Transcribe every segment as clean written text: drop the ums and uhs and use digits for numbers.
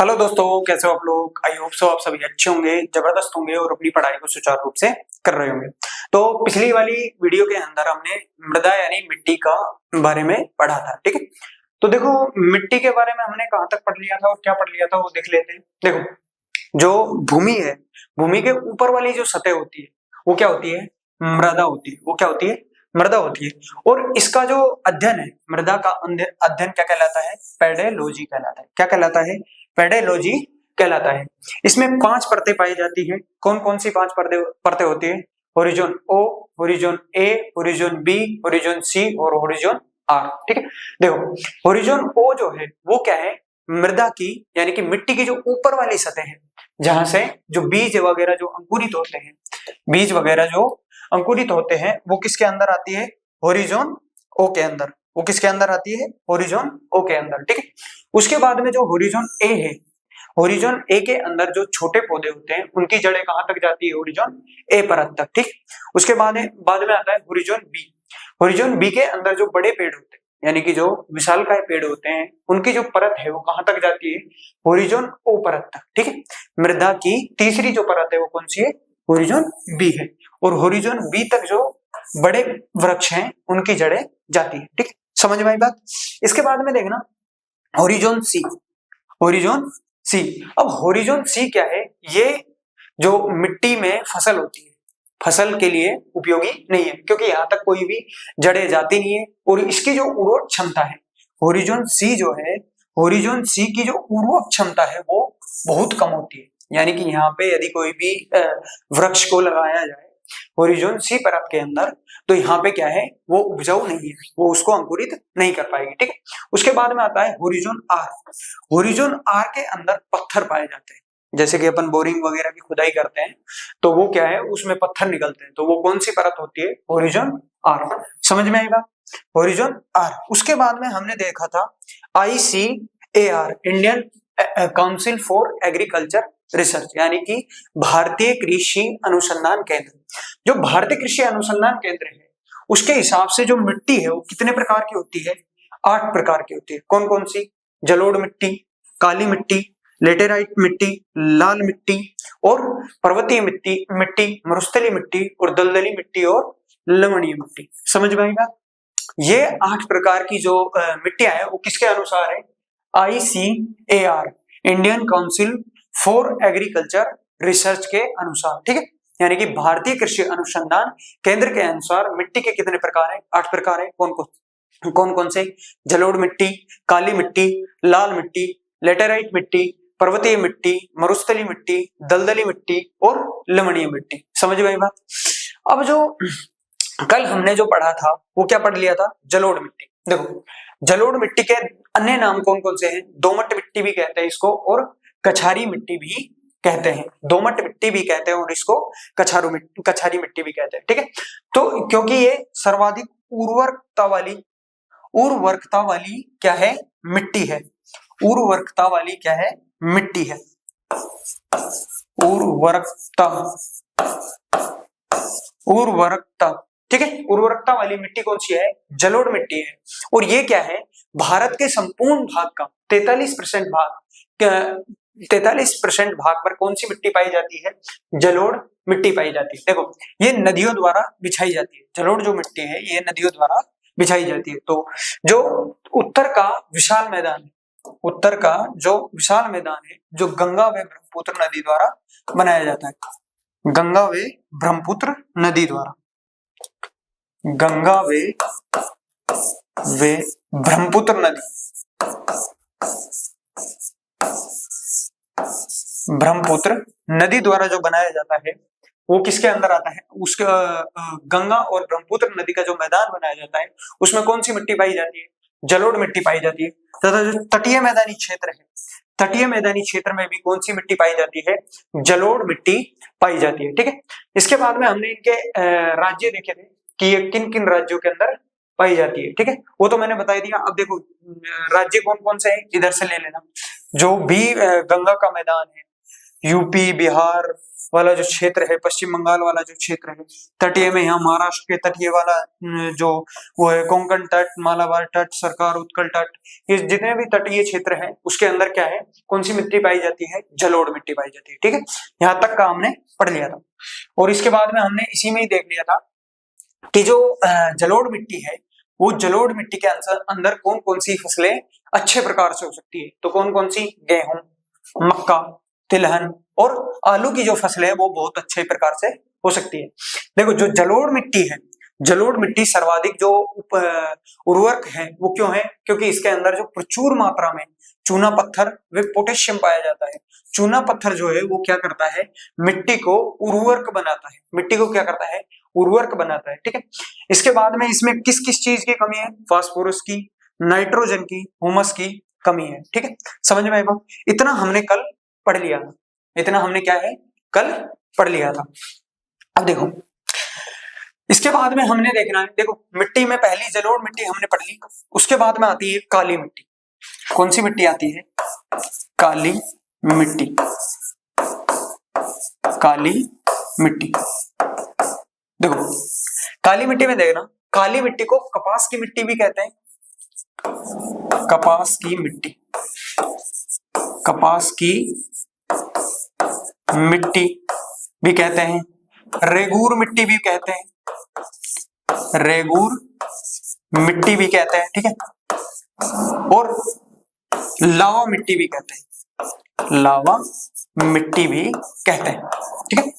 Hello दोस्तों, कैसे हो आप लोग। आई होप सो आप सभी अच्छे होंगे, जबरदस्त होंगे और अपनी पढ़ाई को सुचारू रूप से कर रहे होंगे। तो पिछली वाली वीडियो के अंदर हमने मृदा यानी मिट्टी का बारे में पढ़ा था, ठीक है। तो देखो, मिट्टी के बारे में हमने कहाँ तक पढ़ लिया था और क्या पढ़ लिया था वो देख लेते हैं। देखो, जो भूमि है, भूमि के ऊपर वाली जो सतह होती है वो क्या होती है, मृदा होती है। वो क्या होती है, मृदा होती है। और इसका जो अध्ययन है, मृदा का अध्ययन क्या कहलाता है, पेडोलॉजी कहलाता है। क्या कहलाता है, पेडोलॉजी कहलाता है। इसमें 5 परतें पाई जाती है। कौन कौन सी 5 परतें होती है, होरिजोन ओ, होरिजोन ए, होरिजोन बी, होरिजोन सी और होरिजोन आर, ठीक है। देखो, होरिजोन ओ जो है वो क्या है, मृदा की यानी कि मिट्टी की जो ऊपर वाली सतह है, जहां से जो बीज वगैरह जो अंकुरित होते हैं, बीज वगैरह जो अंकुरित होते हैं वो किसके अंदर आती है, होरिजोन ओ के अंदर। वो किसके अंदर आती है, होरिजोन ओ के अंदर, ठीक है। उसके बाद में जो होरिजोन ए है, होरिजोन ए के अंदर जो छोटे पौधे होते हैं उनकी जड़ें कहां तक जाती है, होरिजोन ए परत तक, ठीक। उसके बाद में आता है होरिजोन बी। होरिजोन बी के अंदर जो बड़े पेड़ होते हैं यानी कि जो विशालकाय पेड़ होते हैं उनकी जो परत है वो कहां तक जाती है, होरिजोन ओ परत तक, ठीक है। मृदा की तीसरी जो परत है वो कौन सी है, होरिजोन बी है। और होरिजोन बी तक जो बड़े वृक्ष हैं उनकी जड़ें जाती है, ठीक है। समझ में आई बात। इसके बाद में देखना होरिजोन सी, होरिजोन सी। अब होरिजोन सी क्या है, ये जो मिट्टी में फसल होती है, फसल के लिए उपयोगी नहीं है क्योंकि यहाँ तक कोई भी जड़ें जाती नहीं है और इसकी जो उर्वरक क्षमता है, होरिजोन सी जो है, होरिजोन सी की जो उर्वरक क्षमता है वो बहुत कम होती है। यानी कि यहाँ पे यदि कोई भी वृक्ष को लगाया जाए होरिजोन सी परत के अंदर, तो यहाँ पे क्या है, वो उपजाऊ नहीं है, वो उसको अंकुरित नहीं कर पाएगी, ठीक है। उसके बाद में आता है होरिजोन आर। होरिजोन आर के अंदर पत्थर पाए जाते हैं। जैसे कि अपन बोरिंग वगैरह की खुदाई करते हैं तो वो क्या है, उसमें पत्थर निकलते हैं, तो वो कौन सी परत होती है, होरिजोन आर। समझ में आएगा, होरिजोन आर। उसके बाद में हमने देखा था ICAR, Indian council for agriculture research, यानी कि भारतीय कृषि अनुसंधान केंद्र। जो भारतीय कृषि अनुसंधान केंद्र है उसके हिसाब से जो मिट्टी है वो कितने प्रकार की होती है, 8 प्रकार की होती है। कौन कौन सी, जलोढ़ मिट्टी, काली मिट्टी, लेटेराइट मिट्टी, लाल मिट्टी और पर्वतीय मिट्टी, मरुस्थलीय मिट्टी और दलदली मिट्टी और लवणीय मिट्टी। समझ में आएगा। ये 8 प्रकार की जो मिट्टियां है वो किसके अनुसार है, ICAR, Indian council for agriculture research के अनुसार, ठीक है। यानी कि भारतीय कृषि अनुसंधान केंद्र के अनुसार मिट्टी के कितने प्रकार है, 8 प्रकार है। कौन कौन से, जलोढ़ मिट्टी, काली मिट्टी, लाल मिट्टी, लेटेराइट मिट्टी, पर्वतीय मिट्टी, मरुस्थलीय मिट्टी, दलदली मिट्टी और लवणीय मिट्टी। समझ में आई बात। अब जो कल हमने जो पढ़ा था वो क्या पढ़ लिया था, जलोढ़ मिट्टी। देखो, जलोढ़ मिट्टी के अन्य नाम कौन कौन से हैं, दोमट मिट्टी भी कहते हैं इसको और कछारी मिट्टी भी कहते हैं। दोमट मिट्टी भी कहते हैं और इसको कछारी मिट्टी भी कहते हैं, ठीक है। तो क्योंकि ये सर्वाधिक उर्वरकता वाली क्या है, मिट्टी है। उर्वरकता वाली क्या है, मिट्टी है। उर्वरकता, ठीक है। उर्वरकता वाली मिट्टी कौन सी है, जलोढ़ मिट्टी है। और ये क्या है, भारत के संपूर्ण भाग का 43% भाग पर कौन सी मिट्टी पाई जाती है, जलोढ़ मिट्टी पाई जाती है। देखो, ये नदियों द्वारा बिछाई जाती है। जलोढ़ जो मिट्टी है ये नदियों द्वारा बिछाई जाती है। तो जो उत्तर का विशाल मैदान है, उत्तर का जो विशाल मैदान है जो गंगा व ब्रह्मपुत्र नदी द्वारा बनाया जाता है, गंगा व ब्रह्मपुत्र नदी द्वारा, गंगा वे ब्रह्मपुत्र नदी, ब्रह्मपुत्र नदी द्वारा जो बनाया जाता है वो किसके अंदर आता है, उसके गंगा और ब्रह्मपुत्र नदी का जो मैदान बनाया जाता है उसमें कौन सी मिट्टी पाई जाती है, जलोढ़ मिट्टी पाई जाती है। तथा जो तटीय मैदानी क्षेत्र है, तटीय मैदानी क्षेत्र में भी कौन सी मिट्टी पाई जाती है, जलोढ़ मिट्टी पाई जाती है, ठीक है। इसके बाद में हमने इनके राज्य देखे थे कि ये किन किन राज्यों के अंदर पाई जाती है, ठीक है। वो तो मैंने बता दिया। अब देखो, राज्य कौन कौन से हैं इधर से ले लेना। जो भी गंगा का मैदान है, यूपी बिहार वाला जो क्षेत्र है, पश्चिम बंगाल वाला जो क्षेत्र है, तटीय में यहाँ महाराष्ट्र के तटीय वाला जो वो है कोंकण तट, मालाबार तट, सरकार, उत्कल तट, ये जितने भी तटीय क्षेत्र हैं उसके अंदर क्या है, कौन सी मिट्टी पाई जाती है, जलोढ़ मिट्टी पाई जाती है। ठीक है, यहाँ तक का हमने पढ़ लिया था। और इसके बाद में हमने इसी में ही देख लिया था कि जो जलोढ़ मिट्टी है, वो जलोढ़ मिट्टी के अंदर कौन कौन सी फसलें अच्छे प्रकार से हो सकती है। तो कौन कौन सी, गेहूं, मक्का, तिलहन और आलू की जो फसल है वो बहुत अच्छे प्रकार से हो सकती है। देखो जो जलोढ़ मिट्टी है, जलोढ़ मिट्टी सर्वाधिक जो उर्वरक है वो क्यों है, क्योंकि इसके अंदर जो प्रचुर मात्रा में चूना पत्थर व पोटेशियम पाया जाता है। चूना पत्थर जो है वो क्या करता है, मिट्टी को उर्वरक बनाता है, मिट्टी को क्या करता है, उर्वरक बनाता है। ठीक है, इसके बाद में इसमें किस किस चीज की कमी है, फास्फोरस की, नाइट्रोजन की, ह्यूमस की कमी है। ठीक है, समझ में आएगा। इतना हमने कल पढ़ लिया था, इतना हमने क्या है, कल पढ़ लिया था। अब देखो इसके बाद में हमने देखना है, देखो मिट्टी में पहली जलोढ़ मिट्टी हमने पढ़ ली, उसके बाद में आती है काली मिट्टी। कौन सी मिट्टी आती है, काली मिट्टी, काली मिट्टी। देखो काली मिट्टी में देखना, काली मिट्टी को कपास की मिट्टी भी कहते हैं, कपास की मिट्टी, कपास की मिट्टी भी कहते हैं, रेगूर मिट्टी भी कहते हैं, रेगूर मिट्टी भी कहते हैं। ठीक है, और लावा मिट्टी भी कहते हैं, लावा मिट्टी भी कहते हैं। ठीक है,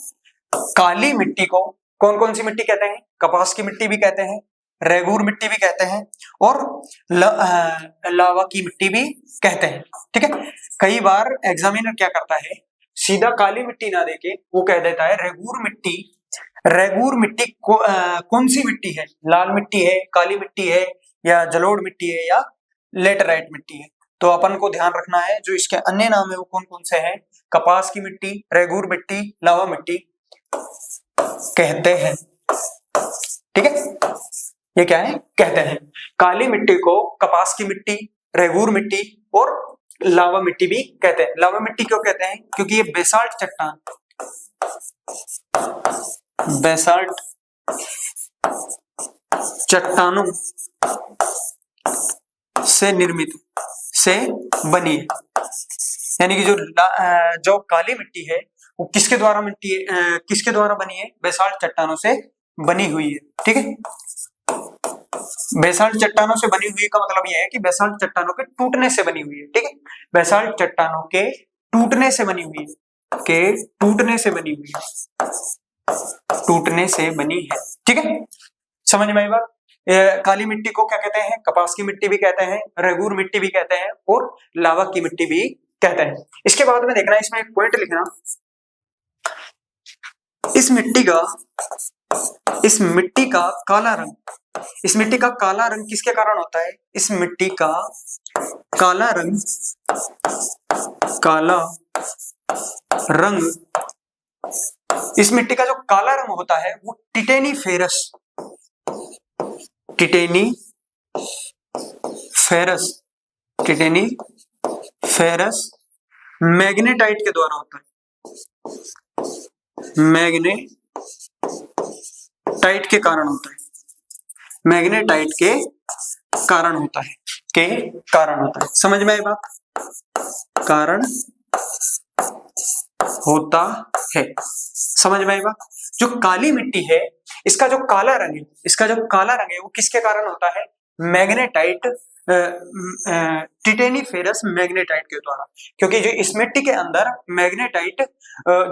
काली मिट्टी को कौन कौन सी मिट्टी कहते हैं, कपास की मिट्टी भी कहते हैं, रेगूर मिट्टी भी कहते हैं और लावा की मिट्टी भी कहते हैं। ठीक है, कई बार एग्जामिनर क्या करता है, सीधा काली मिट्टी ना देके वो कह देता है रेगूर मिट्टी। रेगूर मिट्टी कौन सी मिट्टी है, लाल मिट्टी है, काली मिट्टी है, या जलोढ़ मिट्टी है, या लेटराइट मिट्टी है। तो अपन को ध्यान रखना है जो इसके अन्य नाम है वो कौन कौन से हैं, कपास की मिट्टी, रेगूर मिट्टी, लावा मिट्टी कहते हैं। ठीक है, ये क्या है, कहते हैं। काली मिट्टी को कपास की मिट्टी, रेगूर मिट्टी और लावा मिट्टी भी कहते हैं। लावा मिट्टी क्यों कहते हैं, क्योंकि ये बेसाल्ट चट्टान, बेसाल्ट चट्टानों से निर्मित, से बनी है। यानी कि जो काली मिट्टी है वो किसके द्वारा मिट्टी किसके द्वारा बनी है, बेसाल्ट चट्टानों से बनी हुई है। ठीक है, बेसाल्ट चट्टानों से बनी हुई का मतलब यह है कि बेसाल्ट चट्टानों के टूटने से बनी हुई है। ठीक है, बेसाल्ट चट्टानों के टूटने से बनी हुई है, के टूटने से बनी हुई है, टूटने से बनी है। ठीक है, समझ में आई बात। काली मिट्टी को क्या कहते हैं, कपास की मिट्टी भी कहते हैं, रेगूर मिट्टी भी कहते हैं और लावा की मिट्टी भी कहते हैं। इसके बाद में देखना, इसमें एक पॉइंट लिखना, इस मिट्टी का काला रंग, इस मिट्टी का काला रंग किसके कारण होता है, इस मिट्टी का काला रंग, काला रंग, इस मिट्टी का जो काला रंग होता है वो titaniferous, titaniferous, titaniferous magnetite के द्वारा होता है, मैग्नेटाइट के कारण होता है, मैग्नेटाइट के कारण होता है, के कारण होता है। समझ में आई बात, कारण होता है, समझ में आई बात। जो काली मिट्टी है इसका जो काला रंग है, इसका जो काला रंग है वो किसके कारण होता है, मैग्नेटाइट, टिटेनीफेरस मैग्नेटाइट के द्वारा। क्योंकि जो इस मिट्टी के अंदर मैग्नेटाइट,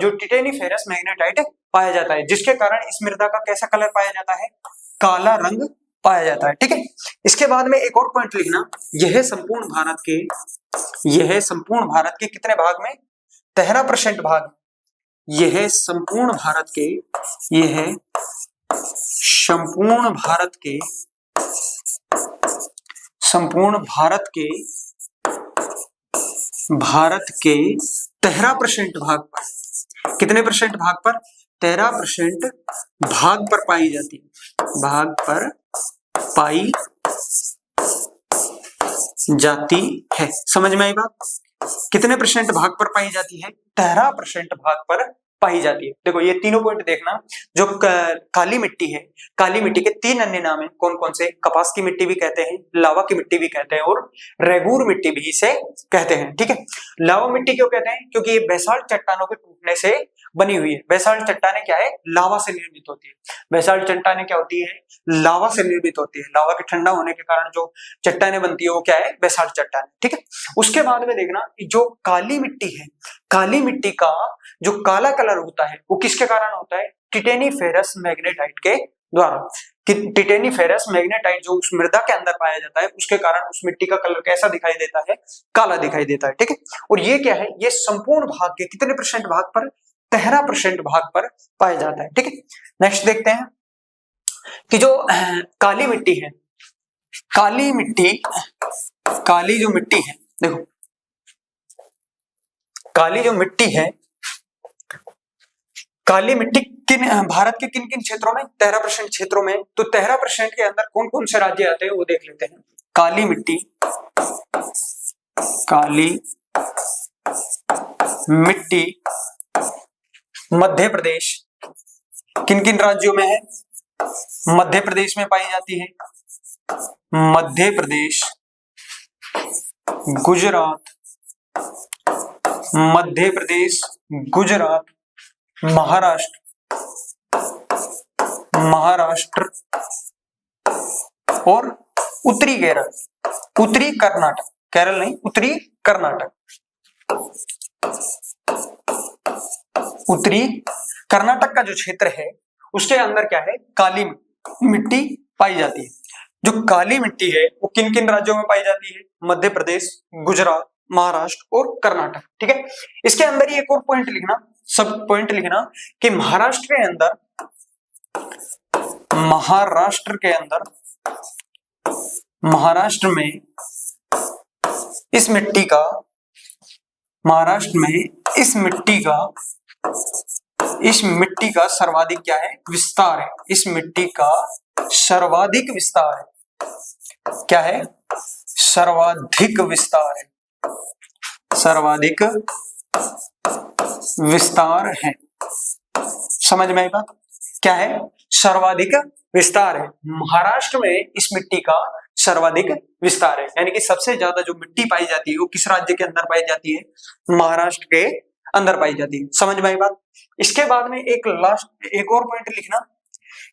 जो टिटेनीफेरस मैग्नेटाइट पाया जाता है, जिसके कारण इस मृदा का कैसा कलर पाया जाता है, काला रंग पाया जाता है। ठीक है, इसके बाद में एक और पॉइंट लिखना, यह संपूर्ण भारत के कितने भाग में, 13% भाग, यह संपूर्ण भारत के, यह संपूर्ण भारत के, संपूर्ण भारत के 13% भाग पर, कितने परसेंट भाग पर, 13% भाग पर पाई जाती है, भाग पर पाई जाती है। समझ में आई बात? कितने % भाग पर पाई जाती है? 13% भाग पर पाई जाती है। देखो ये तीनों पॉइंट देखना। जो काली मिट्टी है, काली मिट्टी के 3 अन्य नाम है। कौन कौन से? कपास की मिट्टी भी कहते हैं, लावा की मिट्टी भी कहते हैं और रेगूर मिट्टी भी इसे कहते हैं। ठीक है, लावा मिट्टी क्यों कहते हैं? क्योंकि ये बेसाल्ट चट्टानों के टूटने से बनी हुई है। बेसाल्ट चट्टानें क्या है? लावा से निर्मित होती है। बेसाल्ट चट्टानें क्या होती है? लावा से निर्मित होती है। लावा के ठंडा होने के कारण जो चट्टानें बनती है वो क्या है? बेसाल्ट चट्टानें। ठीक है, उसके बाद में देखना जो काली मिट्टी है, काली मिट्टी का जो काला कलर होता है वो किसके कारण होता है? टिटेनीफेरस मैग्नेटाइट के द्वारा। टिटेनीफेरस मैग्नेटाइट जो उस मृदा के अंदर पाया जाता है उसके कारण उस मिट्टी का कलर कैसा दिखाई देता है? काला दिखाई देता है। ठीक है, और ये क्या है? ये संपूर्ण भाग के कितने % भाग पर? 13% भाग पर पाया जाता है। ठीक है, नेक्स्ट देखते हैं कि जो काली मिट्टी है, काली मिट्टी, काली जो मिट्टी है, देखो काली जो मिट्टी है, काली मिट्टी किन भारत के किन किन क्षेत्रों में? 13% क्षेत्रों में। तो 13% के अंदर कौन कौन से राज्य आते हैं वो देख लेते हैं। काली मिट्टी, काली मिट्टी मध्य प्रदेश, किन किन राज्यों में है? मध्य प्रदेश में पाई जाती है। मध्य प्रदेश, गुजरात, मध्य प्रदेश, गुजरात, महाराष्ट्र, महाराष्ट्र और उत्तरी केरल, उत्तरी कर्नाटक, केरल नहीं उत्तरी कर्नाटक, उत्तरी कर्नाटक का जो क्षेत्र है उसके अंदर क्या है? काली मिट्टी पाई जाती है। जो काली मिट्टी है वो किन किन राज्यों में पाई जाती है? मध्य प्रदेश, गुजरात, महाराष्ट्र और कर्नाटक। ठीक है, इसके अंदर ही एक और पॉइंट लिखना, सब पॉइंट लिखना कि महाराष्ट्र के अंदर, महाराष्ट्र के अंदर, महाराष्ट्र में इस मिट्टी का, महाराष्ट्र में इस मिट्टी का, इस मिट्टी का सर्वाधिक क्या है? विस्तार है। इस मिट्टी का सर्वाधिक विस्तार है। क्या है? सर्वाधिक विस्तार है, सर्वाधिक विस्तार है। समझ में आई बात? क्या है? सर्वाधिक विस्तार है। महाराष्ट्र में इस मिट्टी का सर्वाधिक विस्तार है, यानी कि सबसे ज्यादा जो मिट्टी पाई जाती है वो किस राज्य के अंदर पाई जाती है? महाराष्ट्र के अंदर पाई जाती है। समझ में आई बात? इसके बाद में एक लास्ट एक और पॉइंट लिखना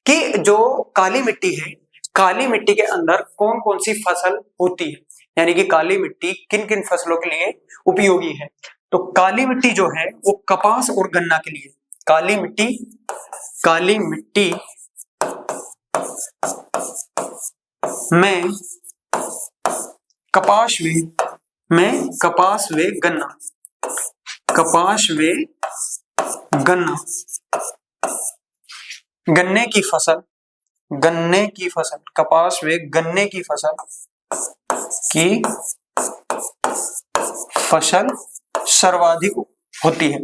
कि जो काली मिट्टी है, काली मिट्टी के अंदर कौन कौन सी फसल होती है, यानी कि काली मिट्टी किन किन फसलों के लिए उपयोगी है। तो काली मिट्टी जो है वो कपास और गन्ना के लिए, काली मिट्टी, काली मिट्टी में कपास व गन्ना, कपास व गन्ना, गन्ने की फसल, गन्ने की फसल, कपास व गन्ने की फसल सर्वाधिक होती है।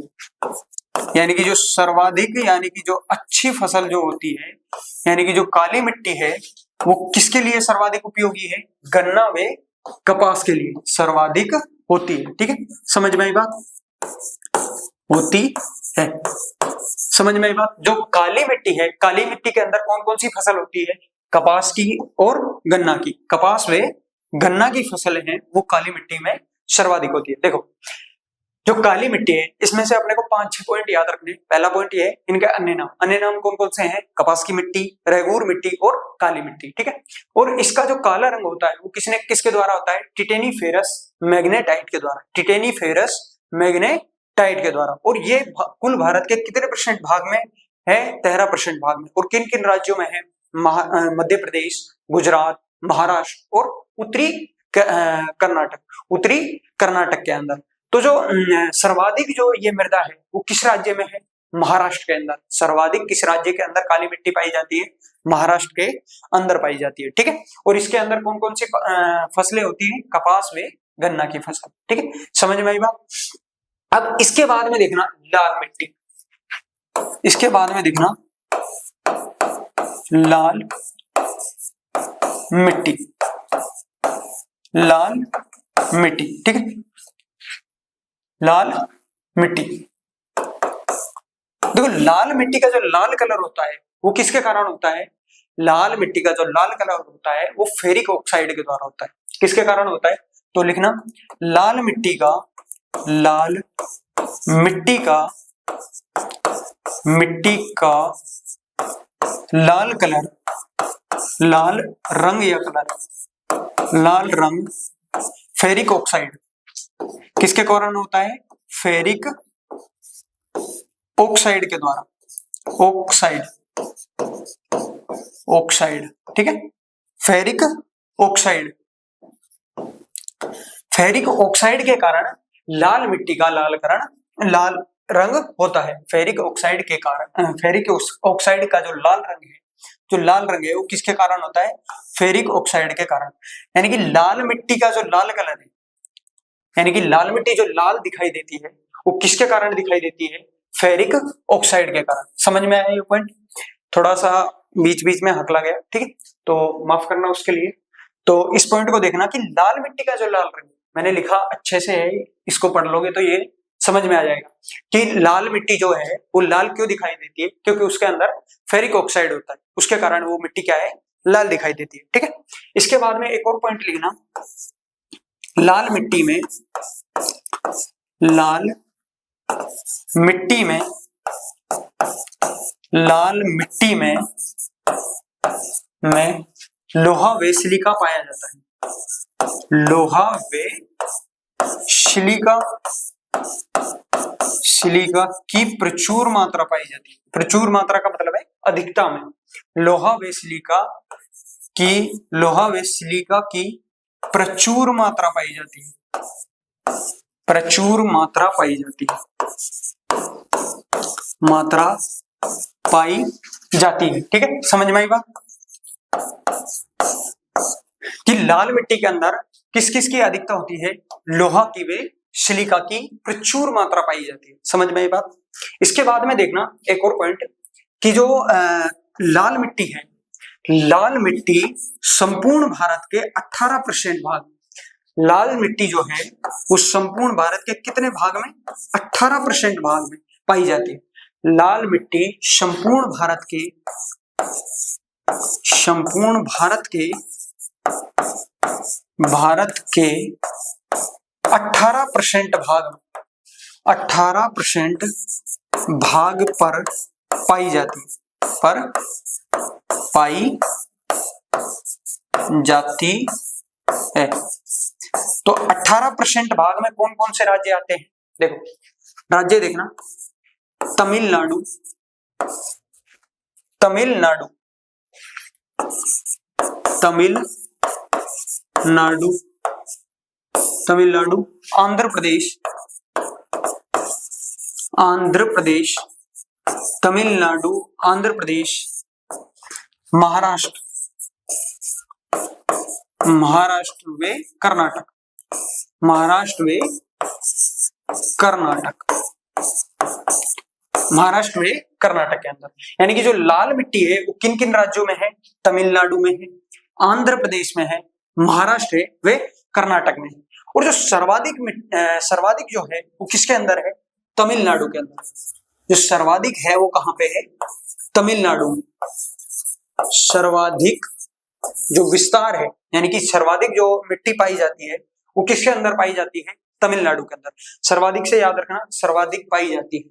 यानी कि जो सर्वाधिक, यानी कि जो अच्छी फसल जो होती है, यानी कि जो काली मिट्टी है वो किसके लिए सर्वाधिक उपयोगी है? गन्ना व कपास के लिए सर्वाधिक होती है। ठीक है, समझ में आई बात? होती है। समझ में आई बात? जो काली मिट्टी है, काली मिट्टी के अंदर कौन कौन सी फसल होती है? कपास की और गन्ना की, कपास व गन्ना की फसलें हैं वो काली मिट्टी में सर्वाधिक होती है। देखो जो काली मिट्टी है इसमें से अपने को 5-6 पॉइंट याद रखने। पहला पॉइंट ये है इनके अन्य नाम, अन्य नाम कौन कौन से हैं? कपास की मिट्टी, रेगूर मिट्टी और काली मिट्टी। ठीक है, और इसका जो काला रंग होता है वो किसके द्वारा होता है? टिटेनीफेरस मैग्नेटाइट के द्वारा, टिटेनीफेरस मैग्नेटाइट के द्वारा। और ये कुल भारत के कितने % भाग में है? 13% भाग में। और किन किन राज्यों में है? मध्य प्रदेश, गुजरात, महाराष्ट्र और उत्तरी कर्नाटक, उत्तरी कर्नाटक के अंदर। तो जो सर्वाधिक जो ये मृदा है वो किस राज्य में है? महाराष्ट्र के अंदर। सर्वाधिक किस राज्य के अंदर काली मिट्टी पाई जाती है? महाराष्ट्र के अंदर पाई जाती है। ठीक है, और इसके अंदर कौन कौन सी फसलें होती हैं? कपास व गन्ना की फसल। ठीक है, समझ में आई बात? अब इसके बाद में देखना लाल मिट्टी, इसके बाद में देखना लाल मिट्टी। लाल मिट्टी, ठीक है, लाल मिट्टी। देखो लाल मिट्टी का जो लाल कलर होता है वो किसके कारण होता है? लाल मिट्टी का जो लाल कलर होता है वो फेरिक ऑक्साइड के द्वारा होता है। किसके कारण होता है? तो लिखना लाल मिट्टी का लाल कलर, लाल रंग या कलर, लाल रंग फेरिक ऑक्साइड किसके कारण होता है? फेरिक ऑक्साइड के द्वारा, ऑक्साइड, ठीक है, फेरिक ऑक्साइड। फेरिक ऑक्साइड के कारण लाल मिट्टी का लाल रंग होता है। फेरिक ऑक्साइड के कारण, फेरिक ऑक्साइड का जो लाल रंग है वो किसके कारण होता है? फेरिक ऑक्साइड के कारण। यानी कि लाल मिट्टी का जो लाल कलर है, यानी कि लाल मिट्टी जो लाल दिखाई देती है वो किसके कारण दिखाई देती है? फेरिक ऑक्साइड के कारण। समझ में आया ये पॉइंट? थोड़ा सा बीच बीच में हकला गया, ठीक है, तो माफ करना उसके लिए। तो इस पॉइंट को देखना कि लाल मिट्टी का जो लाल रंग मैंने लिखा अच्छे से है, इसको पढ़ लोगे तो ये समझ में आ जाएगा कि लाल मिट्टी जो है वो लाल क्यों दिखाई देती है, क्योंकि उसके अंदर फेरिक ऑक्साइड होता है, उसके कारण वो मिट्टी क्या है? लाल दिखाई देती है, ठीक है। इसके बाद में एक और पॉइंट लिखना, लाल मिट्टी में लोहा व सिलिका पाया जाता है। लोहा व सिलिका की प्रचुर मात्रा पाई जाती है। प्रचुर मात्रा का मतलब है अधिकता में। लोहा व सिलिका की प्रचुर मात्रा पाई जाती है। प्रचुर मात्रा पाई जाती है, मात्रा पाई जाती है, ठीक है। समझ में आई बात कि लाल मिट्टी के अंदर किस किस की अधिकता होती है? लोहा की व सिलिका की प्रचुर मात्रा पाई जाती है। समझ में आई बात? इसके बाद में देखना एक और पॉइंट कि जो लाल मिट्टी है, लाल मिट्टी संपूर्ण भारत के 18% भाग, लाल मिट्टी जो है वो संपूर्ण भारत के कितने भाग में? 18% भाग में पाई जाती है। लाल मिट्टी संपूर्ण भारत के 18% भाग पर पाई जाती है। तो 18% भाग में कौन कौन से राज्य आते हैं? देखो राज्य देखना, तमिलनाडु, आंध्र प्रदेश, तमिलनाडु, आंध्र प्रदेश, महाराष्ट्र व कर्नाटक, महाराष्ट्र में कर्नाटक के अंदर। यानी कि जो लाल मिट्टी है वो किन किन राज्यों में है? तमिलनाडु में है, आंध्र प्रदेश में है, महाराष्ट्र व कर्नाटक में है। और जो सर्वाधिक जो है वो किसके अंदर है? तमिलनाडु के अंदर। जो सर्वाधिक है वो कहां पे है? तमिलनाडु में। सर्वाधिक जो विस्तार है, यानी कि सर्वाधिक जो मिट्टी पाई जाती है वो किसके अंदर पाई जाती है? तमिलनाडु के अंदर। सर्वाधिक से याद रखना, सर्वाधिक पाई जाती है।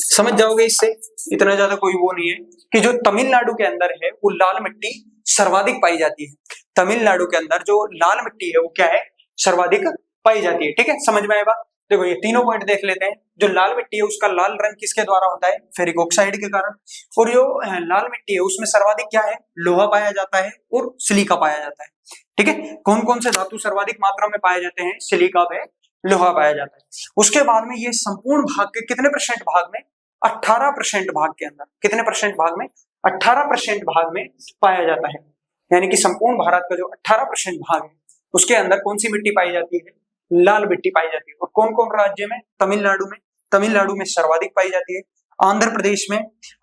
समझ जाओगे इससे, इतना ज्यादा कोई वो नहीं है कि जो तमिलनाडु के अंदर है वो लाल मिट्टी सर्वाधिक पाई जाती है। तमिलनाडु के अंदर जो लाल मिट्टी है वो क्या है? सर्वाधिक पाई जाती है, ठीक है। समझ में आया बात? देखो ये तीनों पॉइंट देख लेते हैं। जो लाल मिट्टी है उसका लाल रंग किसके द्वारा होता है? फेरिक ऑक्साइड के कारण। और जो लाल मिट्टी है उसमें सर्वाधिक क्या है? लोहा पाया जाता है और सिलिका पाया जाता है, ठीक है। कौन कौन से धातु सर्वाधिक मात्रा में पाए जाते हैं? सिलिका व लोहा पाया जाता है। उसके बाद में ये संपूर्ण भाग के कितने % भाग में? 18% भाग के अंदर। कितने % भाग में? 18% भाग में पाया जाता है। यानी कि संपूर्ण भारत का जो 18% भाग है उसके अंदर कौन सी मिट्टी पाई जाती है? लाल मिट्टी पाई जाती है। और कौन कौन राज्य में? तमिलनाडु में सर्वाधिक पाई जाती है, आंध्र प्रदेश में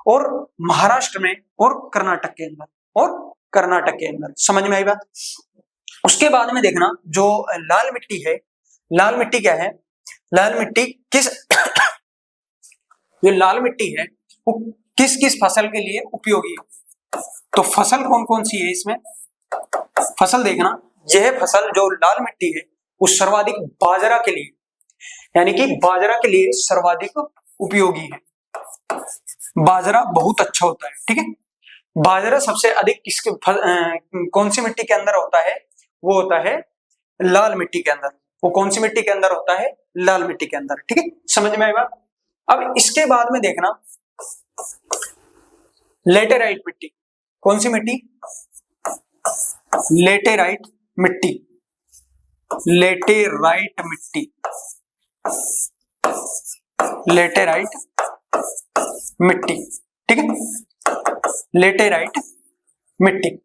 और महाराष्ट्र में और कर्नाटक के अंदर समझ में आई बात। उसके बाद में देखना जो लाल मिट्टी है, लाल मिट्टी क्या है, लाल मिट्टी किस जो लाल मिट्टी है वो किस किस फसल के लिए उपयोगी है। तो फसल कौन कौन सी है इसमें, फसल देखना, यह फसल जो लाल मिट्टी है वो सर्वाधिक बाजरा के लिए, यानी कि बाजरा के लिए सर्वाधिक उपयोगी है। बाजरा बहुत अच्छा होता है, ठीक है। बाजरा सबसे अधिक किसके कौन सी मिट्टी के अंदर होता है, वो होता है लाल मिट्टी के अंदर। वो कौन सी मिट्टी के अंदर होता है, लाल मिट्टी के अंदर, ठीक है, समझ में आएगा। अब इसके बाद में देखना लेटेराइट मिट्टी, कौन सी मिट्टी, लेटेराइट मिट्टी, लेटेराइट मिट्टी, लेटेराइट मिट्टी, ठीक है, लेटेराइट मिट्टी,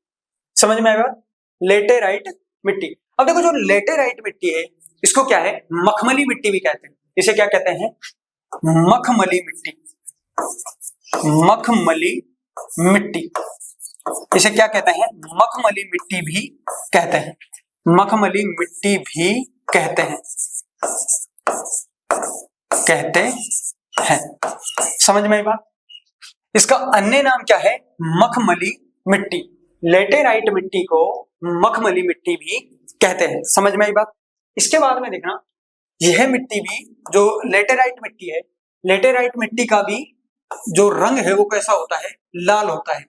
समझ में आएगा, लेटेराइट मिट्टी। अब देखो जो लेटेराइट मिट्टी है इसको क्या है, मखमली मिट्टी भी कहते हैं। इसे क्या कहते हैं, मखमली मिट्टी, मखमली मिट्टी, इसे क्या कहते हैं, मखमली मिट्टी भी कहते हैं, मखमली मिट्टी भी कहते हैं, समझ में आई बात। इसका अन्य नाम क्या है, मखमली मिट्टी, लेटेराइट मिट्टी को मखमली मिट्टी भी कहते हैं, समझ में आई बात। इसके बाद में देखना यह मिट्टी भी जो लेटेराइट मिट्टी है, लेटेराइट मिट्टी का भी जो रंग है वो कैसा होता है, लाल होता है।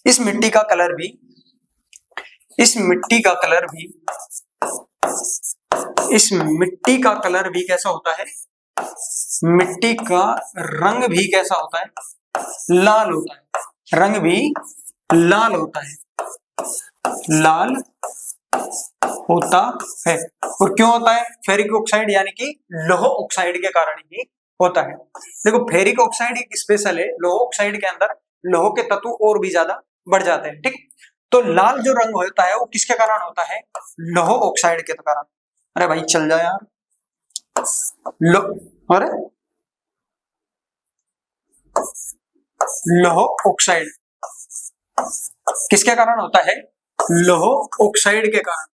इस मिट्टी का कलर भी, इस मिट्टी का कलर भी, इस मिट्टी का कलर भी कैसा होता है, मिट्टी का रंग भी कैसा होता है, लाल होता है, रंग भी लाल होता है, लाल होता है। और क्यों होता है, फेरिक ऑक्साइड यानी कि लोह ऑक्साइड के कारण ही होता है। देखो फेरिक ऑक्साइड एक स्पेशल है, लोह ऑक्साइड के अंदर लोह के तत्व और भी ज्यादा बढ़ जाते हैं, ठीक। तो लाल जो रंग होता है वो किसके कारण होता है, लोह ऑक्साइड के कारण। अरे भाई चल जा यार, अरे लोह ऑक्साइड किसके कारण होता है, लोह ऑक्साइड के कारण।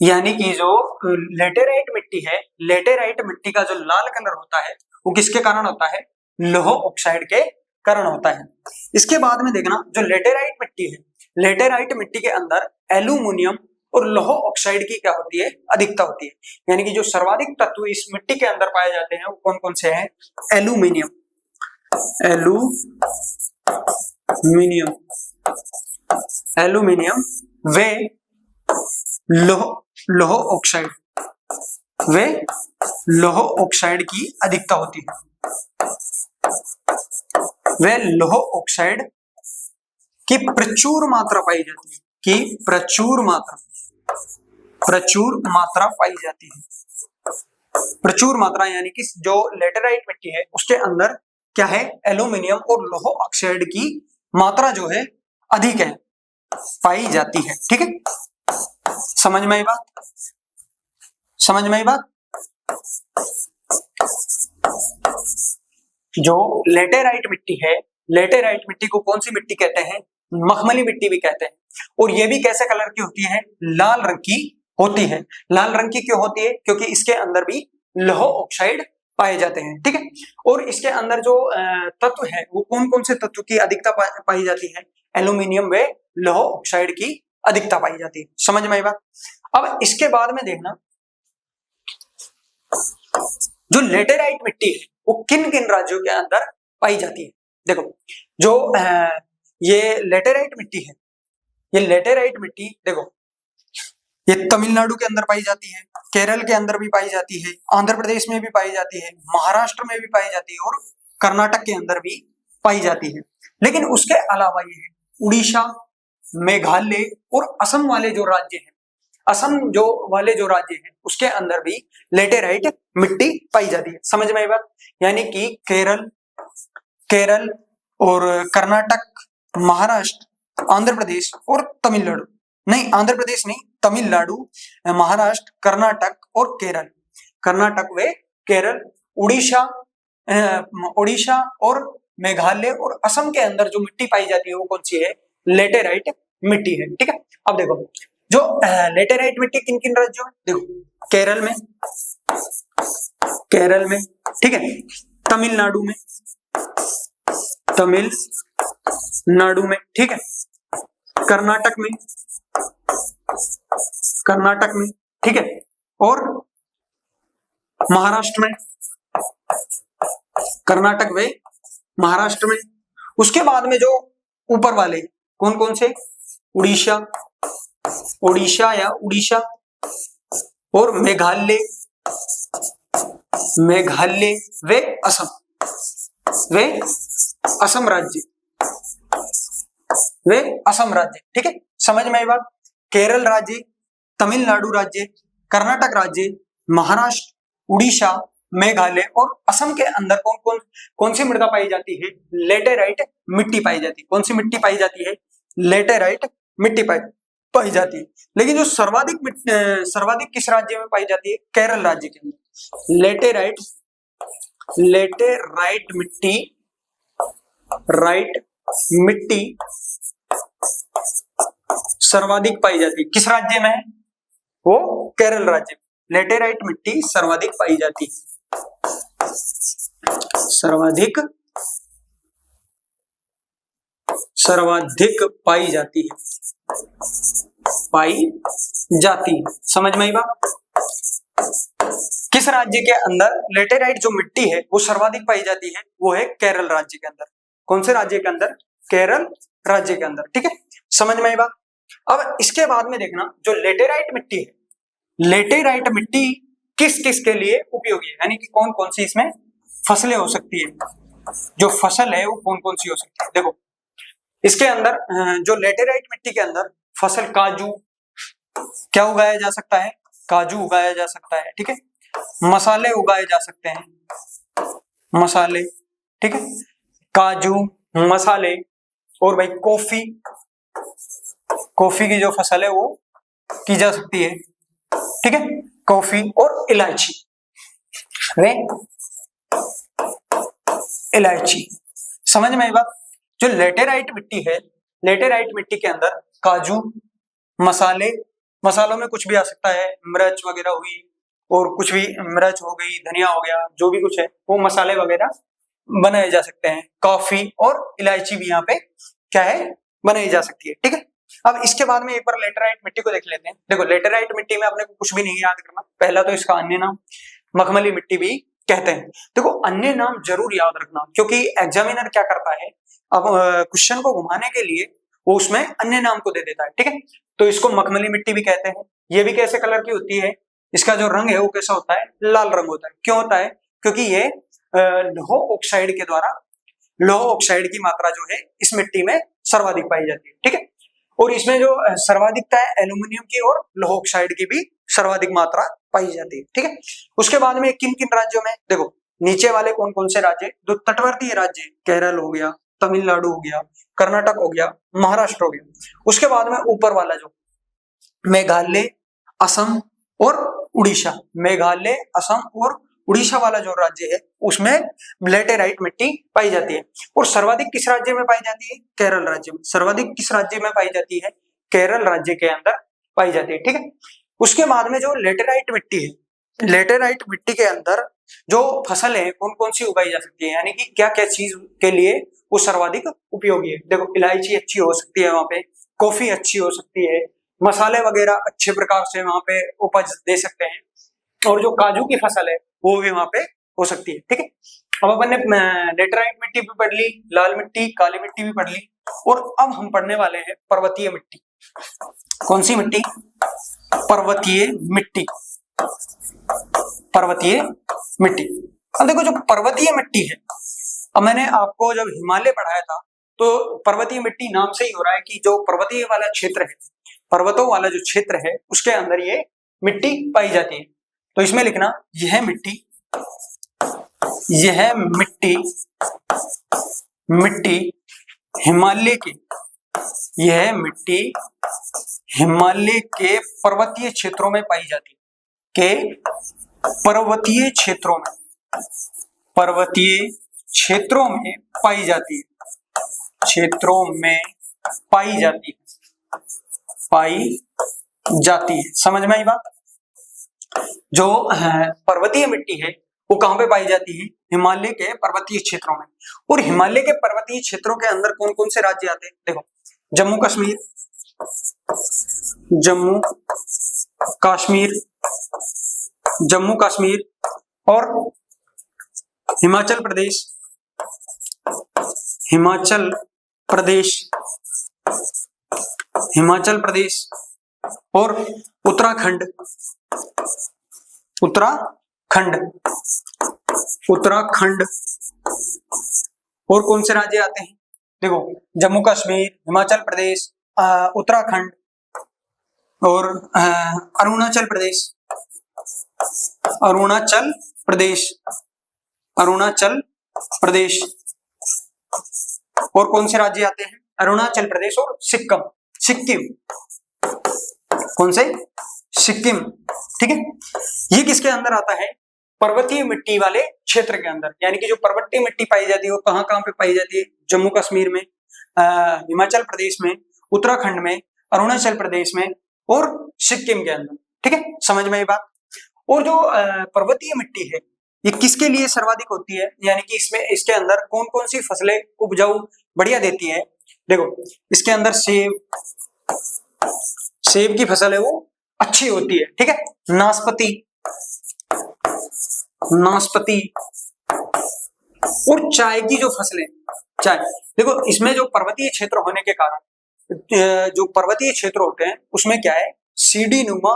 यानी कि जो लेटेराइट मिट्टी है, लेटेराइट मिट्टी का जो लाल कलर होता है वो किसके कारण होता है, लोह ऑक्साइड के कारण होता है। इसके बाद में देखना जो लेटेराइट मिट्टी है, लेटेराइट मिट्टी के अंदर एल्यूमिनियम और लोह ऑक्साइड की क्या होती है, अधिकता होती है। यानी कि जो सर्वाधिक तत्व इस मिट्टी के अंदर पाए जाते हैं वो कौन कौन से हैं, एल्यूमिनियम, एल्यूमिनियम, एल्यूमिनियम वे लोह ऑक्साइड, वे लोह ऑक्साइड की अधिकता होती है, वे लोह ऑक्साइड की प्रचुर मात्रा पाई जाती है, कि प्रचुर मात्रा पाई जाती है। प्रचुर मात्रा यानी कि जो लेटेराइट मिट्टी है उसके अंदर क्या है, एल्यूमिनियम और लोह ऑक्साइड की मात्रा जो है अधिक है, पाई जाती है, ठीक है, समझ में आई बात, समझ में आई बात। जो लेटेराइट मिट्टी है, लेटेराइट मिट्टी को कौन सी मिट्टी कहते हैं, मखमली मिट्टी भी कहते हैं। और ये भी कैसे कलर की होती है, लाल रंग की होती है। लाल रंग की क्यों होती है, क्योंकि इसके अंदर भी लोह ऑक्साइड पाए जाते हैं, ठीक है। और इसके अंदर जो तत्व है वो कौन कौन से तत्व की अधिकता पाई जाती है, एल्यूमिनियम व लोह ऑक्साइड की अधिकता पाई जाती है, समझ में आई बात। अब इसके बाद में देखना जो लेटेराइट मिट्टी है वो किन किन राज्यों के अंदर पाई जाती है। देखो जो ये लेटेराइट मिट्टी है, ये लेटेराइट मिट्टी देखो ये तमिलनाडु के अंदर पाई जाती है, केरल के अंदर भी पाई जाती है, आंध्र प्रदेश में भी पाई जाती है, महाराष्ट्र में भी पाई जाती है और कर्नाटक के अंदर भी पाई जाती है। लेकिन उसके अलावा ये उड़ीसा, मेघालय और असम वाले जो राज्य हैं, असम जो वाले जो राज्य हैं उसके अंदर भी लेटेराइट मिट्टी पाई जाती है, समझ में आई बात। यानी कि केरल और कर्नाटक, महाराष्ट्र, आंध्र प्रदेश और तमिलनाडु, नहीं आंध्र प्रदेश नहीं, तमिलनाडु, महाराष्ट्र, कर्नाटक और केरल, कर्नाटक व केरल, उड़ीसा, उड़ीसा और मेघालय और असम के अंदर जो मिट्टी पाई जाती है वो कौन सी है? लेटेराइट मिट्टी है। ठीक है, अब देखो जो लेटेराइट मिट्टी किन किन राज्यों में, देखो केरल में, ठीक है, तमिलनाडु में, ठीक है, कर्नाटक में, ठीक है, और महाराष्ट्र में, कर्नाटक में, महाराष्ट्र में। उसके बाद में जो ऊपर वाले कौन कौन से? उड़ीसा या उड़ीसा और मेघालय वे असम राज्य, ठीक है, समझ में आई बात? केरल राज्य, तमिलनाडु राज्य, कर्नाटक राज्य, महाराष्ट्र, उड़ीसा, मेघालय और असम के अंदर कौन सी मृदा पाई जाती है? लेटेराइट मिट्टी पाई जाती है। कौन सी मिट्टी पाई जाती है? लेटेराइट मिट्टी पाई जाती है। लेकिन जो सर्वाधिक किस राज्य में पाई जाती है? केरल राज्य के अंदर लेटेराइट मिट्टी सर्वाधिक पाई जाती है। किस राज्य में? वो केरल राज्य में लेटेराइट मिट्टी सर्वाधिक पाई जाती है। सर्वाधिक पाई जाती है। समझ में आई बात? किस राज्य के अंदर लेटेराइट जो मिट्टी है वो सर्वाधिक पाई जाती है? वो है केरल राज्य के अंदर। कौन से राज्य के अंदर? केरल राज्य के अंदर। ठीक है, समझ में आई बात? अब इसके बाद में देखना जो लेटेराइट मिट्टी है, लेटेराइट मिट्टी किस किस के लिए उपयोगी है, यानी कि कौन कौन सी इसमें फसलें हो सकती है, जो फसल है वो कौन कौन सी हो सकती है। देखो इसके अंदर जो लेटेराइट मिट्टी के अंदर फसल काजू क्या उगाया जा सकता है? काजू उगाया जा सकता है। ठीक है, मसाले उगाए जा सकते हैं, मसाले, ठीक है, काजू, मसाले, और भाई कॉफी की जो फसल है वो की जा सकती है। ठीक है, कॉफी और इलायची, समझ में आई बात? जो लेटेराइट मिट्टी है, लेटेराइट मिट्टी के अंदर काजू, मसालों में कुछ भी आ सकता है, मिर्च वगैरह हुई और कुछ भी, मिर्च हो गई, धनिया हो गया, जो भी कुछ है वो मसाले वगैरह बनाए जा सकते हैं। कॉफी और इलायची भी यहाँ पे क्या है? बनाई जा सकती है। ठीक है, अब इसके बाद में एक बार लेटेराइट मिट्टी को देख लेते हैं। देखो लेटेराइट मिट्टी में अपने को कुछ भी नहीं याद करना, पहला तो इसका अन्य नाम मखमली मिट्टी भी कहते हैं। देखो अन्य नाम जरूर याद रखना, क्योंकि एग्जामिनर क्या करता है, अब क्वेश्चन को घुमाने के लिए वो उसमें अन्य नाम को दे देता है। ठीक है, तो इसको मखमली मिट्टी भी कहते हैं। ये भी कैसे कलर की होती है? इसका जो रंग है वो कैसा होता है? लाल रंग होता है। क्यों होता है? क्योंकि ये लौह ऑक्साइड के द्वारा, लौह ऑक्साइड की मात्रा जो है इस मिट्टी में सर्वाधिक पाई जाती है। ठीक है, और इसमें जो सर्वाधिकता है एल्यूमिनियम की और लौह ऑक्साइड की भी सर्वाधिक मात्रा पाई जाती है। ठीक है, उसके बाद में किन किन राज्यों में, देखो नीचे वाले कौन कौन से राज्य? जो तटवर्ती राज्य, केरल हो गया, तमिलनाडु हो गया, कर्नाटक हो गया, महाराष्ट्र हो गया। उसके बाद में ऊपर वाला जो मेघालय, असम और उड़ीसा, मेघालय, असम और उड़ीसा वाला जो राज्य है उसमें लेटेराइट मिट्टी पाई जाती है। और सर्वाधिक किस राज्य में पाई जाती है? केरल राज्य में। सर्वाधिक किस राज्य में पाई जाती है? केरल राज्य के अंदर पाई जाती है। ठीक है, उसके बाद में जो लेटेराइट मिट्टी है, लेटेराइट मिट्टी के अंदर जो फसल है कौन कौन सी उगाई जा सकती है, यानी कि क्या क्या चीज के लिए वो सर्वाधिक उपयोगी है। देखो इलायची अच्छी हो सकती है वहां पे, कॉफी अच्छी हो सकती है, मसाले वगैरह अच्छे प्रकार से वहां पे उपज दे सकते हैं, और जो काजू की फसल है वो भी वहां पे हो सकती है। ठीक है, अब अपन ने लेटेराइट मिट्टी भी पढ़ ली, लाल मिट्टी, काली मिट्टी भी पढ़ ली, और अब हम पढ़ने वाले हैं पर्वतीय मिट्टी। कौन सी मिट्टी? पर्वतीय मिट्टी। पर्वतीय मिट्टी। अब देखो जो पर्वतीय मिट्टी है, अब मैंने आपको जब हिमालय पढ़ाया था तो पर्वतीय मिट्टी नाम से ही हो रहा है कि जो पर्वतीय वाला क्षेत्र है, पर्वतों वाला जो क्षेत्र है उसके अंदर ये मिट्टी पाई जाती है। तो इसमें लिखना यह मिट्टी हिमालय के, यह मिट्टी हिमालय के पर्वतीय क्षेत्रों में पाई जाती है, के पर्वतीय क्षेत्रों में, पर्वतीय क्षेत्रों में पाई जाती है, क्षेत्रों में पाई जाती है, पाई जाती है। समझ में आई बात? जो पर्वतीय मिट्टी है वो कहां पे पाई जाती है? हिमालय के पर्वतीय क्षेत्रों में। और हिमालय के पर्वतीय क्षेत्रों के अंदर कौन कौन से राज्य आते हैं? देखो, जम्मू कश्मीर, जम्मू कश्मीर, जम्मू कश्मीर और हिमाचल प्रदेश, हिमाचल प्रदेश, हिमाचल प्रदेश और उत्तराखंड, उत्तराखंड, उत्तराखंड। और कौन से राज्य आते हैं? देखो, जम्मू कश्मीर, हिमाचल प्रदेश, उत्तराखंड और अरुणाचल प्रदेश, अरुणाचल प्रदेश, अरुणाचल प्रदेश। और कौन से राज्य आते हैं? अरुणाचल प्रदेश और सिक्किम, सिक्किम। कौन से? सिक्किम। ठीक है, ये किसके अंदर आता है? पर्वतीय मिट्टी वाले क्षेत्र के अंदर। यानी कि जो पर्वतीय मिट्टी पाई जाती है वो कहां कहां पे पाई जाती है? जम्मू कश्मीर में, हिमाचल प्रदेश में, उत्तराखंड में, अरुणाचल प्रदेश में और सिक्किम के अंदर। ठीक है, समझ में ये बात? और जो पर्वतीय मिट्टी है ये किसके लिए सर्वाधिक होती है? यानी कि इसमें, इसके अंदर कौन कौन सी फसलें उपजाऊ बढ़िया देती है? देखो, इसके अंदर सेब, सेब की फसल है वो अच्छी होती है। ठीक है, नाशपाती, नाशपाती और चाय की जो फसलें, चाय। देखो, इसमें जो पर्वतीय क्षेत्र होने के कारण, जो पर्वतीय क्षेत्र होते हैं उसमें क्या है, सीढ़ी नुमा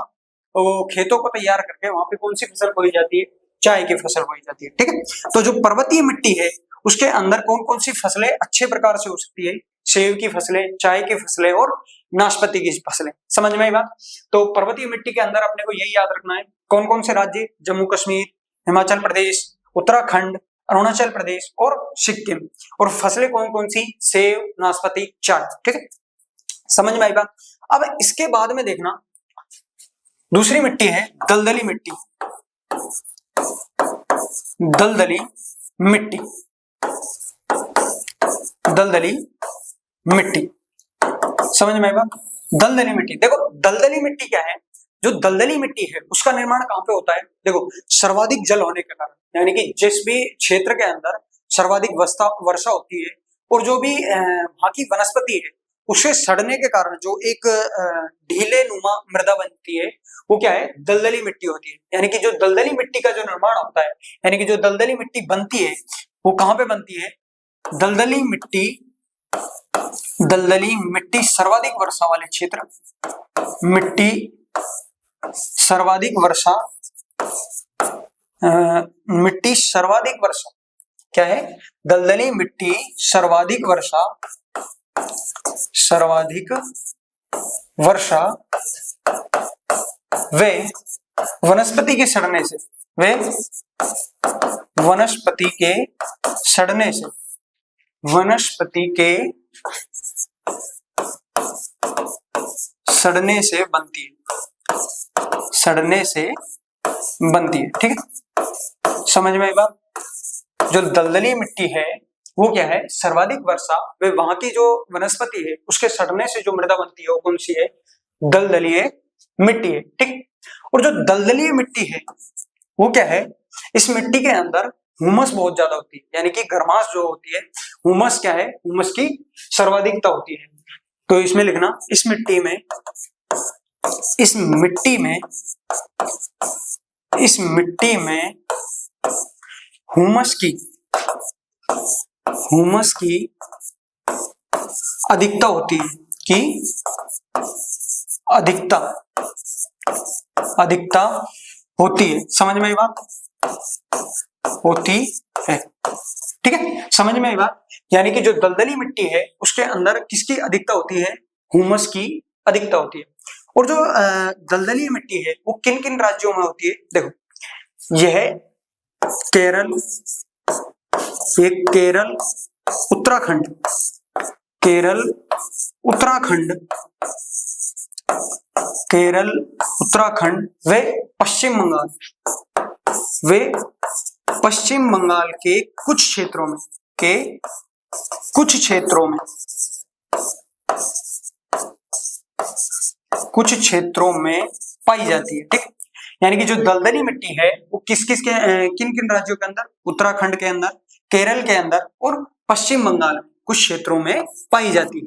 खेतों को तैयार करके वहां पे कौन सी फसल बोई जाती है? चाय की फसल बोई जाती है। ठीक है, तो जो पर्वतीय मिट्टी है उसके अंदर कौन कौन सी फसलें अच्छे प्रकार से हो सकती है? सेब की फसलें, चाय की फसलें और नाशपाती की फसलें। समझ में आई बात? तो पर्वतीय मिट्टी के अंदर अपने को यही याद रखना है, कौन कौन से राज्य? जम्मू कश्मीर, हिमाचल प्रदेश, उत्तराखंड, अरुणाचल प्रदेश और सिक्किम। और फसलें कौन कौन सी? सेब, नाशपाती, चाय। ठीक है, समझ में आई बात? अब इसके बाद में देखना, दूसरी मिट्टी है दलदली मिट्टी, दलदली मिट्टी, दलदली मिट्टी। समझ में आई बात? दलदली मिट्टी। देखो, दलदली मिट्टी क्या है? जो दलदली मिट्टी है उसका निर्माण कहां पे होता है? देखो, सर्वाधिक जल होने के कारण, यानी कि जिस भी क्षेत्र के अंदर सर्वाधिक वर्षा होती है और जो भी वहां की वनस्पति है उसके सड़ने के कारण जो एक ढीले नुमा मृदा बनती है वो क्या है? दलदली मिट्टी होती है। यानी कि जो दलदली मिट्टी का जो निर्माण होता है, यानी कि जो दलदली मिट्टी बनती है वो कहां पे बनती है? दलदली मिट्टी, दलदली मिट्टी सर्वाधिक वर्षा वाले क्षेत्र, मिट्टी सर्वाधिक वर्षा, मिट्टी सर्वाधिक वर्षा क्या है? दलदली मिट्टी सर्वाधिक वर्षा, सर्वाधिक वर्षा वे वनस्पति के सड़ने से, वे वनस्पति के सड़ने से, वनस्पति के सड़ने से बनती है, सड़ने से बनती है। ठीक है, समझ में आई बात? जो दलदली मिट्टी है वो क्या है? सर्वाधिक वर्षा वे वहां की जो वनस्पति है उसके सड़ने से जो मृदा बनती है वो कौन सी है? दलदलीय मिट्टी है। ठीक, और जो दलदलीय मिट्टी है वो क्या है? इस मिट्टी के अंदर हुमस बहुत ज्यादा होती है, यानी कि गर्माश जो होती है, हुमस क्या है? हुमस की सर्वाधिकता होती है। तो इसमें लिखना, इस मिट्टी में, इस मिट्टी में, इस मिट्टी में हुमस की, हुमस की अधिकता होती है, कि अधिकता, अधिकता होती है। समझ में आई बात? होती है। ठीक है, समझ में आई बात? यानी कि जो दलदली मिट्टी है उसके अंदर किसकी अधिकता होती है? हुमस की अधिकता होती है। और जो दलदली मिट्टी है वो किन किन राज्यों में होती है? देखो, यह केरल, एक केरल, उत्तराखंड, केरल, उत्तराखंड, केरल, उत्तराखंड व पश्चिम बंगाल, वे पश्चिम बंगाल के कुछ क्षेत्रों में पाई जाती है। ठीक, यानी कि जो दलदली मिट्टी है वो किस किस के किन किन राज्यों के अंदर, उत्तराखंड के अंदर, केरल के अंदर और पश्चिम बंगाल कुछ क्षेत्रों में पाई जाती है।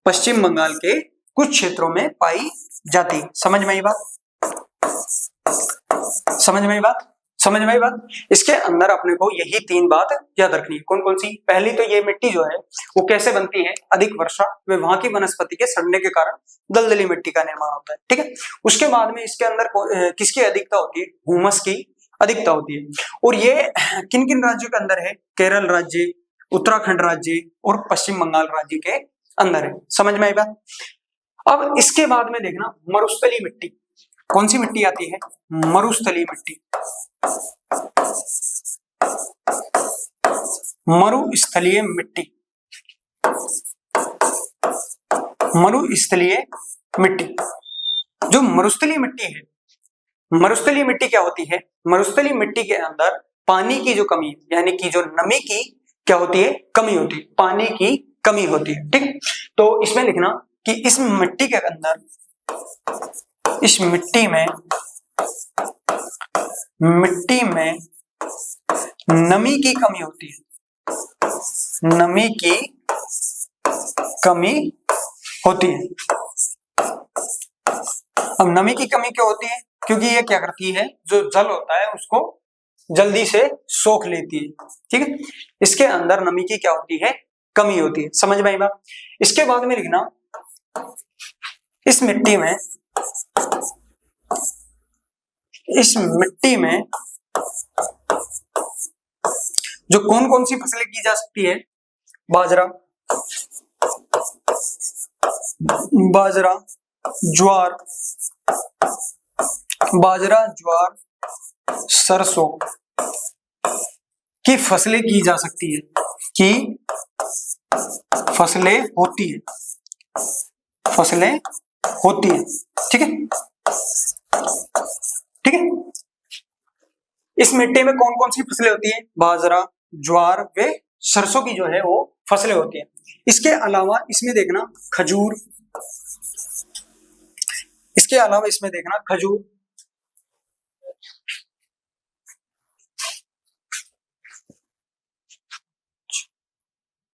पश्चिम बंगाल के कुछ क्षेत्रों में पाई जाती है। समझ में आई बात? समझ में आई बात? इसके अंदर अपने को यही 3 बात याद रखनी है। कौन कौन सी? पहली तो ये मिट्टी जो है वो कैसे बनती है? अधिक वर्षा व वहां की वनस्पति के सड़ने के कारण दलदली मिट्टी का निर्माण होता है। ठीक है। उसके बाद में इसके अंदर किसकी अधिकता होती है? ह्यूमस की अधिकता होती है। और ये किन किन राज्यों के अंदर है? केरल राज्य, उत्तराखंड राज्य और पश्चिम बंगाल राज्य के अंदर है। समझ में आई बात? अब इसके बाद में देखना मरुस्थलीय मिट्टी। कौन सी मिट्टी आती है? मरुस्थलीय मिट्टी। मरुस्थलीय मिट्टी, मरुस्थलीय मिट्टी। जो मरुस्थलीय मिट्टी है, मरुस्थलीय मिट्टी क्या होती है? मरुस्थलीय मिट्टी के अंदर पानी की जो कमी, यानी कि जो नमी की क्या होती है? कमी होती है, पानी की कमी होती है। ठीक, तो इसमें लिखना कि इस मिट्टी के अंदर, इस मिट्टी में नमी की कमी होती है, नमी की कमी होती है। अब नमी की कमी क्यों होती है? क्योंकि ये क्या करती है, जो जल होता है उसको जल्दी से सोख लेती है। ठीक है, इसके अंदर नमी की क्या होती है? कमी होती है। समझ में आई बात? इसके बाद में लिखना इस मिट्टी में जो कौन कौन सी फसलें की जा सकती है? बाजरा, ज्वार, सरसों की फसलें की जा सकती है, की फसलें होती है। ठीक है, ठीक है। इस मिट्टी में कौन कौन सी फसलें होती है? बाजरा, ज्वार व सरसों की जो है वो फसलें होती हैं। इसके अलावा इसमें देखना खजूर,